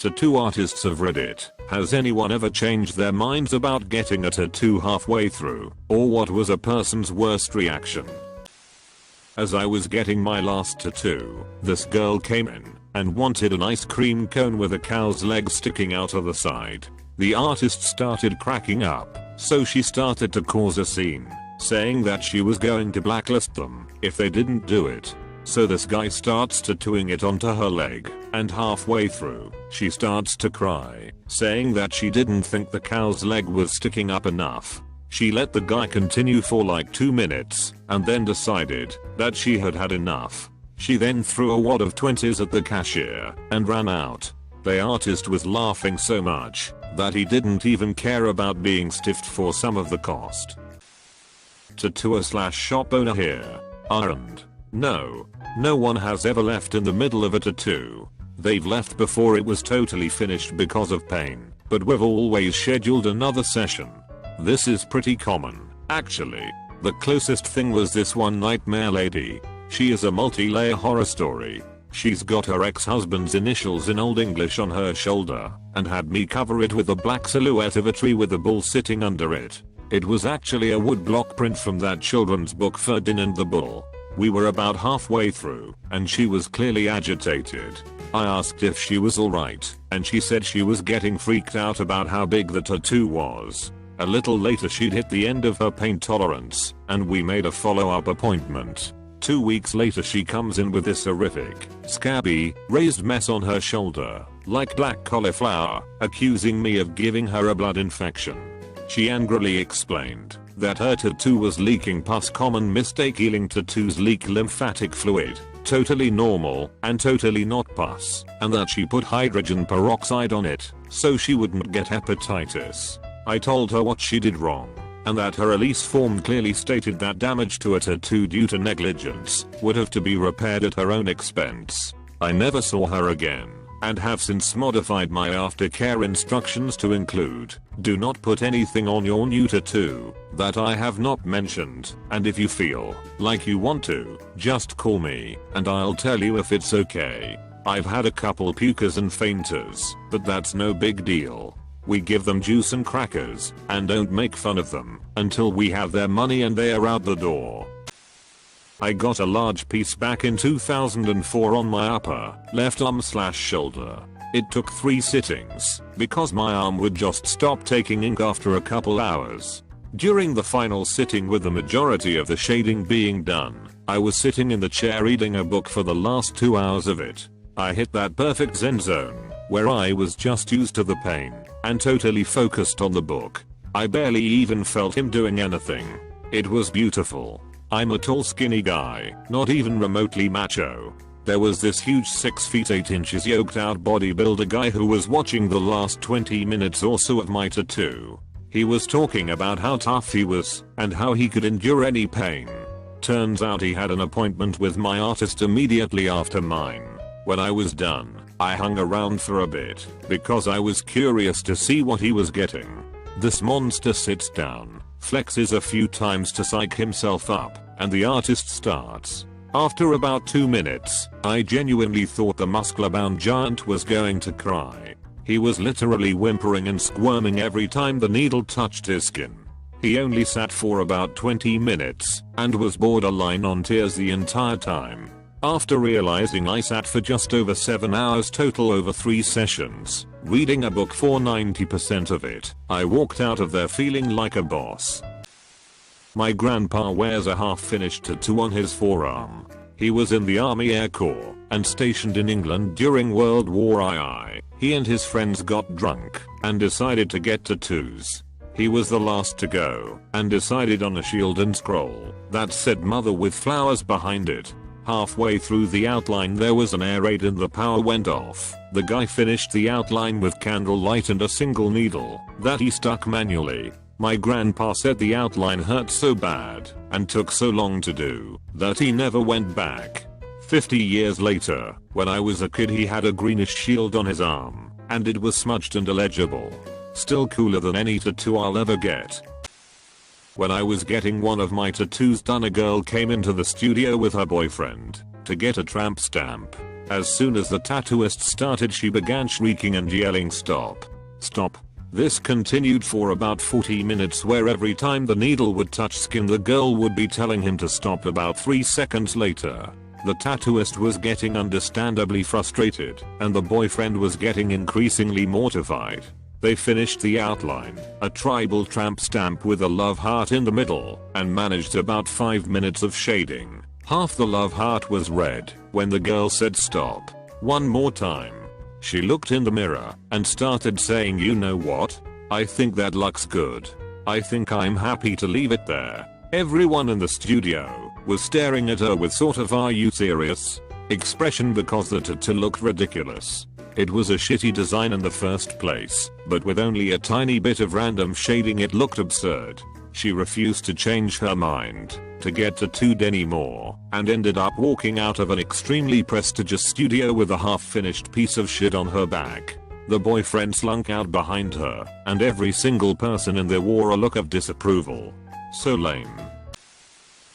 Tattoo artists of Reddit, has anyone ever changed their minds about getting a tattoo halfway through, or what was a person's worst reaction? As I was getting my last tattoo, this girl came in and wanted an ice cream cone with a cow's leg sticking out of the side. The artist started cracking up, so she started to cause a scene, saying that she was going to blacklist them if they didn't do it. So this guy starts tattooing it onto her leg, and halfway through, she starts to cry, saying that she didn't think the cow's leg was sticking up enough. She let the guy continue for like 2 minutes, and then decided that she had had enough. She then threw a wad of 20s at the cashier, and ran out. The artist was laughing so much, that he didn't even care about being stiffed for some of the cost. Tattooer/shop owner here. And no one has ever left in the middle of a tattoo. They've left before it was totally finished because of pain, but we've always scheduled another session. This is pretty common, actually. The closest thing was this one nightmare lady. She is a multi-layer horror story. She's got her ex-husband's initials in Old English on her shoulder, and had me cover it with a black silhouette of a tree with a bull sitting under it. It was actually a woodblock print from that children's book Ferdinand the Bull. We were about halfway through, and she was clearly agitated. I asked if she was alright, and she said she was getting freaked out about how big the tattoo was. A little later she'd hit the end of her pain tolerance, and we made a follow-up appointment. 2 weeks later she comes in with this horrific, scabby, raised mess on her shoulder, like black cauliflower, accusing me of giving her a blood infection. She angrily explained that her tattoo was leaking pus. Common mistake: healing tattoos leak lymphatic fluid, totally normal and totally not pus, and that she put hydrogen peroxide on it so she wouldn't get hepatitis. I told her what she did wrong, and that her release form clearly stated that damage to a tattoo due to negligence would have to be repaired at her own expense. I never saw her again, and have since modified my aftercare instructions to include, do not put anything on your new tattoo that I have not mentioned, and if you feel like you want to, just call me, and I'll tell you if it's okay. I've had a couple pukers and fainters, but that's no big deal. We give them juice and crackers, and don't make fun of them, until we have their money and they are out the door. I got a large piece back in 2004 on my upper left arm/shoulder. It took 3 sittings, because my arm would just stop taking ink after a couple hours. During the final sitting, with the majority of the shading being done, I was sitting in the chair reading a book for the last 2 hours of it. I hit that perfect zen zone, where I was just used to the pain, and totally focused on the book. I barely even felt him doing anything. It was beautiful. I'm a tall skinny guy, not even remotely macho. There was this huge 6 feet 8 inches yoked out bodybuilder guy who was watching the last 20 minutes or so of my tattoo. He was talking about how tough he was, and how he could endure any pain. Turns out he had an appointment with my artist immediately after mine. When I was done, I hung around for a bit, because I was curious to see what he was getting. This monster sits down, flexes a few times to psych himself up, and the artist starts. After about 2 minutes, I genuinely thought the muscular-bound giant was going to cry. He was literally whimpering and squirming every time the needle touched his skin. He only sat for about 20 minutes, and was borderline on tears the entire time. After realizing I sat for just over 7 hours total over 3 sessions, reading a book for 90% of it, I walked out of there feeling like a boss. My grandpa wears a half-finished tattoo on his forearm. He was in the Army Air Corps, and stationed in England during World War II. He and his friends got drunk, and decided to get tattoos. He was the last to go, and decided on a shield and scroll that said "Mother" with flowers behind it. Halfway through the outline there was an air raid and the power went off. The guy finished the outline with candlelight and a single needle that he stuck manually. My grandpa said the outline hurt so bad and took so long to do that he never went back. 50 years later, when I was a kid, he had a greenish shield on his arm, and it was smudged and illegible. Still cooler than any tattoo I'll ever get. When I was getting one of my tattoos done, a girl came into the studio with her boyfriend to get a tramp stamp. As soon as the tattooist started, she began shrieking and yelling, "Stop! Stop!" This continued for about 40 minutes, where every time the needle would touch skin the girl would be telling him to stop. About 3 seconds later, the tattooist was getting understandably frustrated, and the boyfriend was getting increasingly mortified. They finished the outline, a tribal tramp stamp with a love heart in the middle, and managed about 5 minutes of shading. Half the love heart was red when the girl said stop one more time. She looked in the mirror and started saying, "You know what? I think that looks good. I think I'm happy to leave it there." Everyone in the studio was staring at her with sort of "Are you serious?" expression because the tattoo looked ridiculous. It was a shitty design in the first place, but with only a tiny bit of random shading it looked absurd. She refused to change her mind to get tattooed anymore, and ended up walking out of an extremely prestigious studio with a half-finished piece of shit on her back. The boyfriend slunk out behind her, and every single person in there wore a look of disapproval. So lame.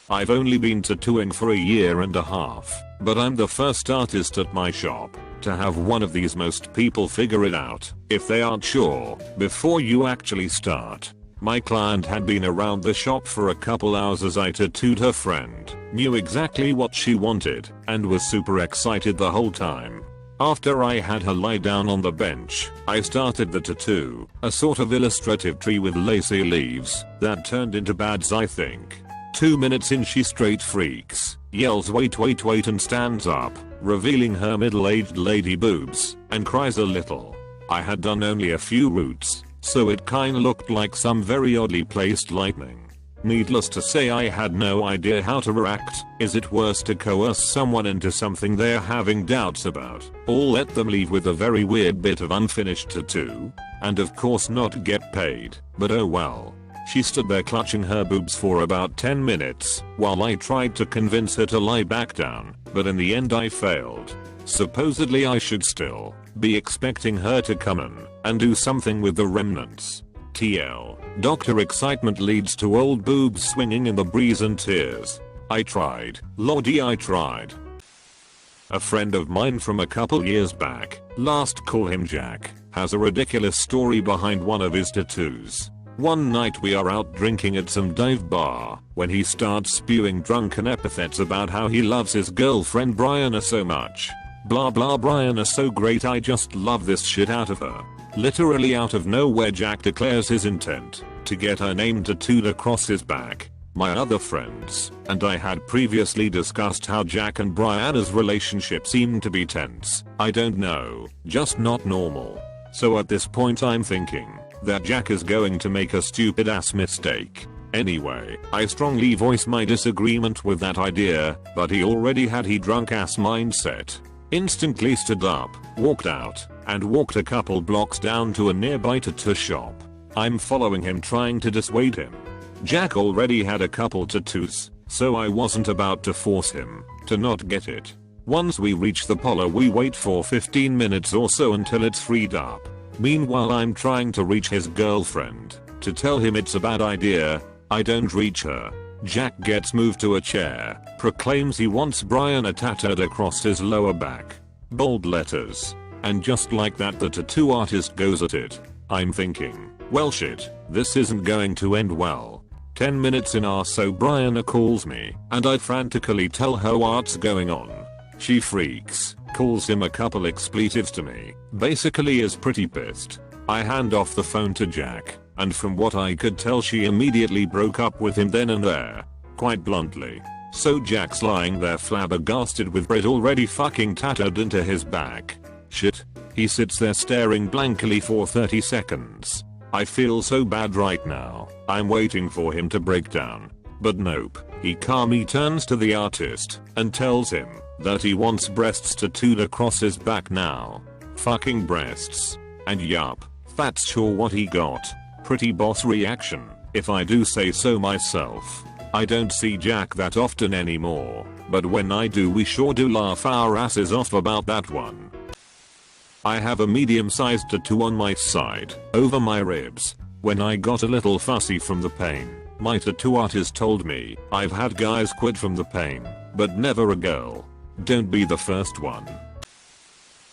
I've only been tattooing for a year and a half, but I'm the first artist at my shop to have one of these. Most people figure it out if they aren't sure before you actually start. My client had been around the shop for a couple hours as I tattooed her friend, knew exactly what she wanted, and was super excited the whole time. After I had her lie down on the bench, I started the tattoo, a sort of illustrative tree with lacy leaves that turned into bads, I think. 2 minutes in she straight freaks, yells wait wait wait, and stands up, revealing her middle-aged lady boobs, and cries a little. I had done only a few roots, so it kinda looked like some very oddly placed lightning. Needless to say, I had no idea how to react. Is it worse to coerce someone into something they're having doubts about, or let them leave with a very weird bit of unfinished tattoo? And of course not get paid, but oh well. She stood there clutching her boobs for about 10 minutes while I tried to convince her to lie back down, but in the end I failed. Supposedly I should still be expecting her to come in and do something with the remnants. TL. Doctor excitement leads to old boobs swinging in the breeze and tears. I tried. Lordy, I tried. A friend of mine from a couple years back, last call him Jack, has a ridiculous story behind one of his tattoos. One night we are out drinking at some dive bar when he starts spewing drunken epithets about how he loves his girlfriend Brianna so much. Blah blah, Brianna so great, I just love this shit out of her. Literally out of nowhere, Jack declares his intent to get her name tattooed across his back. My other friends and I had previously discussed how Jack and Brianna's relationship seemed to be tense. I don't know, just not normal. So at this point I'm thinking that Jack is going to make a stupid ass mistake. Anyway, I strongly voice my disagreement with that idea, but he already had he drunk ass mindset. Instantly stood up, walked out, and walked a couple blocks down to a nearby tattoo shop. I'm following him trying to dissuade him. Jack already had a couple tattoos, so I wasn't about to force him to not get it. Once we reach the parlor we wait for 15 minutes or so until it's freed up. Meanwhile I'm trying to reach his girlfriend to tell him it's a bad idea. I don't reach her. Jack gets moved to a chair, proclaims he wants Brianna tattooed across his lower back. Bold letters. And just like that the tattoo artist goes at it. I'm thinking, well shit, this isn't going to end well. 10 minutes in or so Brianna calls me, and I frantically tell her what's going on. She freaks, calls him a couple expletives to me, basically is pretty pissed. I hand off the phone to Jack, and from what I could tell she immediately broke up with him then and there. Quite bluntly. So Jack's lying there flabbergasted with Brett already fucking tattooed into his back. Shit. He sits there staring blankly for 30 seconds. I feel so bad right now. I'm waiting for him to break down. But nope. He calmly turns to the artist and tells him that he wants breasts tattooed across his back now. Fucking breasts. And yup, that's sure what he got. Pretty boss reaction, if I do say so myself. I don't see Jack that often anymore, but when I do we sure do laugh our asses off about that one. I have a medium-sized tattoo on my side, over my ribs. When I got a little fussy from the pain, my tattoo artist told me I've had guys quit from the pain, but never a girl. Don't be the first one.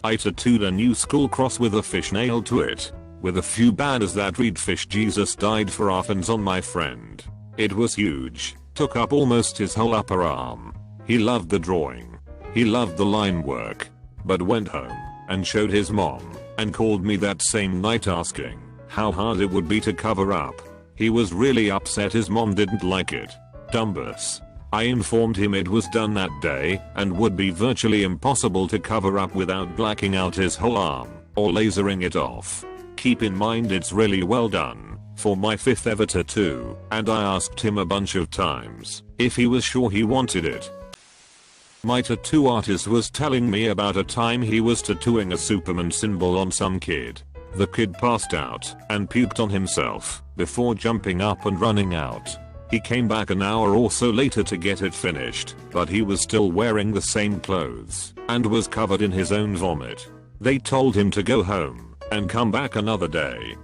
I tattooed a new skull cross with a fish nailed to it, with a few banners that read "Fish Jesus died for orphans" on my friend. It was huge, took up almost his whole upper arm. He loved the drawing. He loved the line work. But went home and showed his mom and called me that same night asking how hard it would be to cover up. He was really upset his mom didn't like it. Dumbus. I informed him it was done that day and would be virtually impossible to cover up without blacking out his whole arm or lasering it off. Keep in mind it's really well done for my 5th ever tattoo, and I asked him a bunch of times if he was sure he wanted it. My tattoo artist was telling me about a time he was tattooing a Superman symbol on some kid. The kid passed out and puked on himself before jumping up and running out. He came back an hour or so later to get it finished, but he was still wearing the same clothes and was covered in his own vomit. They told him to go home and come back another day.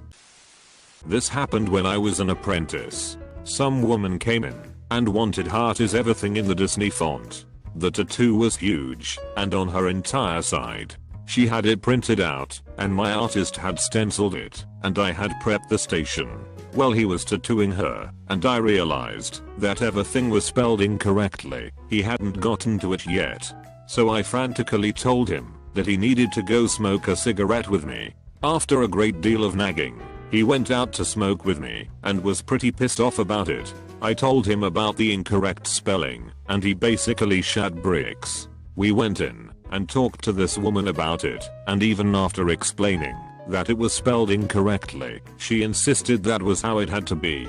This happened when I was an apprentice. Some woman came in and wanted "Heart is everything" in the Disney font. The tattoo was huge and on her entire side. She had it printed out and my artist had stenciled it and I had prepped the station. Well, he was tattooing her and I realized that everything was spelled incorrectly. He hadn't gotten to it yet. So I frantically told him that he needed to go smoke a cigarette with me. After a great deal of nagging, he went out to smoke with me and was pretty pissed off about it. I told him about the incorrect spelling and he basically shat bricks. We went in and talked to this woman about it, and even after explaining that it was spelled incorrectly, she insisted that was how it had to be.